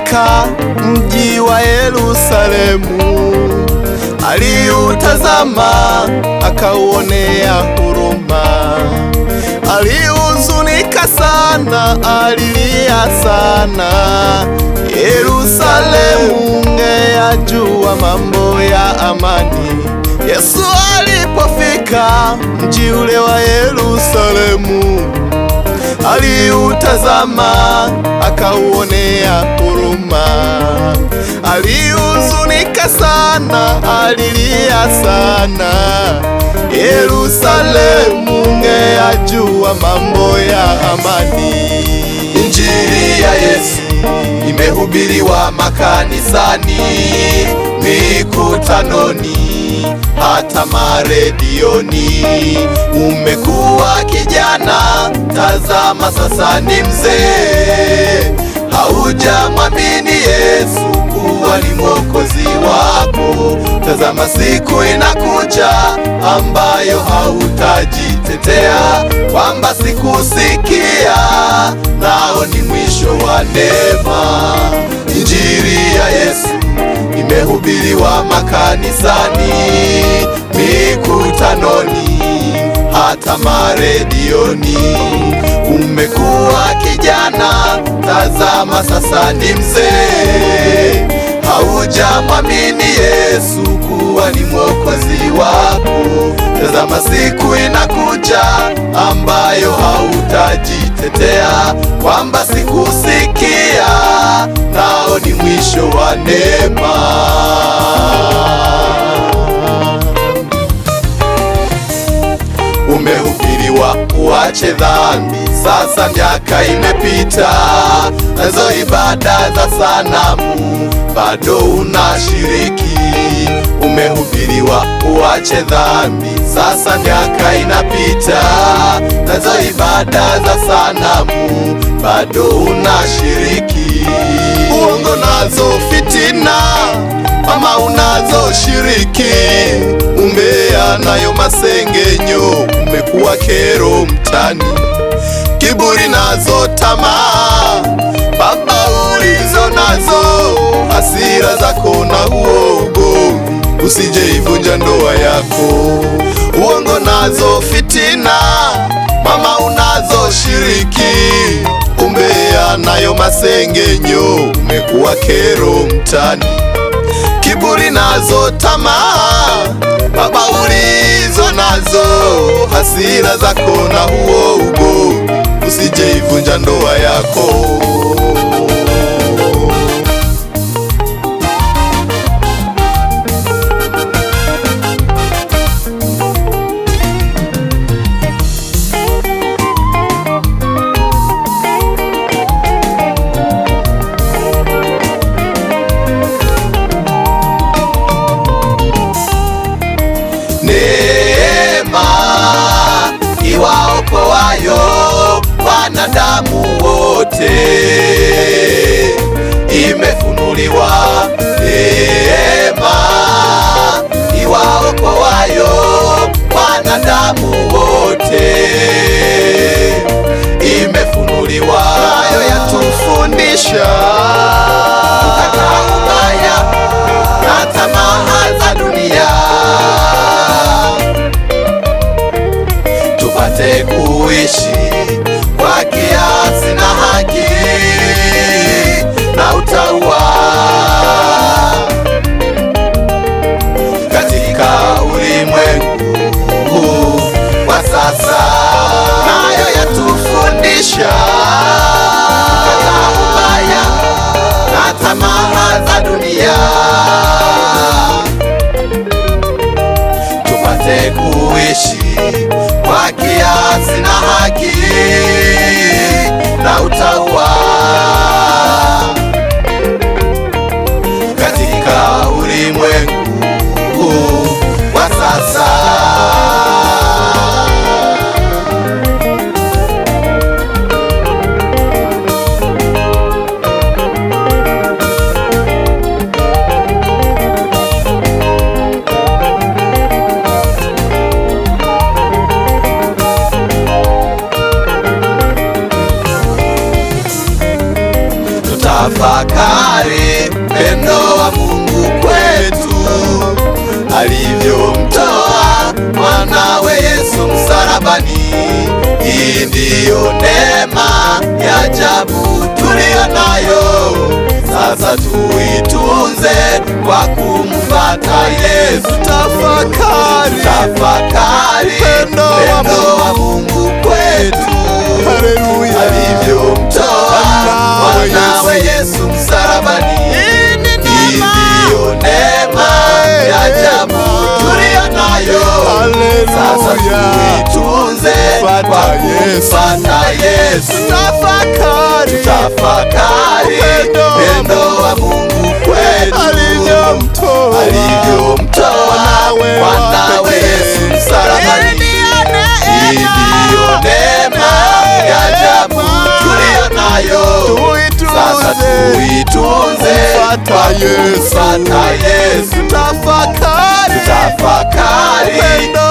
alipofika mji wa Yerusalemu, aliutazama akauonea huruma. Alihuzunika sana, alilia sana. Yerusalemu ungeyajua mambo ya amani. Yesu alipofika mji ule wa Yerusalemu, aliutazama akauonea huruma. Alihuzunika sana, alilia sana. Yerusalemu ungeyajua mambo ya amani. Injili ya Yesu imehubiriwa makanisani, mikutanoni, hata maredioni. Umekuwa kijana, tazama sasa ni mzee. Haujamwamini Yesu kuwa ni Mwokozi wako. Tazama siku inakuja ambayo hautajitetea, kwamba sikusikia nao ni mwisho wa neema. Injili ya Yesu imehubiriwa makanisani, mikutanoni, hata maredioni. Umekuwa kijana, tazama sasa ni mzee. Haujamwamini Yesu kuwa ni Mwokozi wako. Tazama siku inakuja ambayo hautajitetea, kwamba sikusikia nao ni mwisho wa neema. Umehubiriwa uache dhambi, sasa miaka imepita, nazo ibada za sanamu bado unashiriki. Umehubiriwa uache dhambi, sasa miaka inapita, nazo ibada za sanamu bado unashiriki. Uongo nazo fitina, mama unazoshiriki. Umbea nayo masengenyo, umekuwa kero mtani. Kiburi nazo tamaa, baba ulizo nazo. Hasira zako na huo ugomvi, usijeivunja ndoa yako. Uongo nazo fitina, mama unazoshiriki. Umbea nayo masengenyo, umekuwa kero mtani. Kiburi nazo tamaa, baba ulizo nazo. Hasira zako na huo ugomvi, usijeivunja ndoa yako. Neema iwaokoayo wanadamu wote imefunuliwa. Neema iwaokoayo wanadamu wote imefunuliwa. Nayo yatufundisha kukataa ubaya na tamaa za dunia, tupate kuishi kwa kiasi na haki na utauwa katika ulimwengu wa sasa. nayo yatufundisha kukataa ubaya na tamaa za dunia, tupate kuishi kwa kiasi na haki na utauwa katika ulimwengu wa sasa. Tutafakari pendo wa Mungu kwetu, alivyomtoa mwanawe Yesu msalabani. Hii ndiyo neema ya ajabu tuliyo nayo, sasa tuitunze kwa kumfuata Yesu. Tutafakari pendo wa Mungu kwetu, alivyomtoa mwanawe Yesu msalabani. Hii ndiyo neema ya ajabu tuliyo nayo, sasa tuitunze kwa kumfuata Yesu. Tutafakari pendo wa Mungu kwetu, alivyomtoa mwanawe Yesu msalabani. Hii ndiyo neema ya ajabu tuliyo nayo, sasa tuitunze kwa kumfuata Yesu. Tutafakari pendo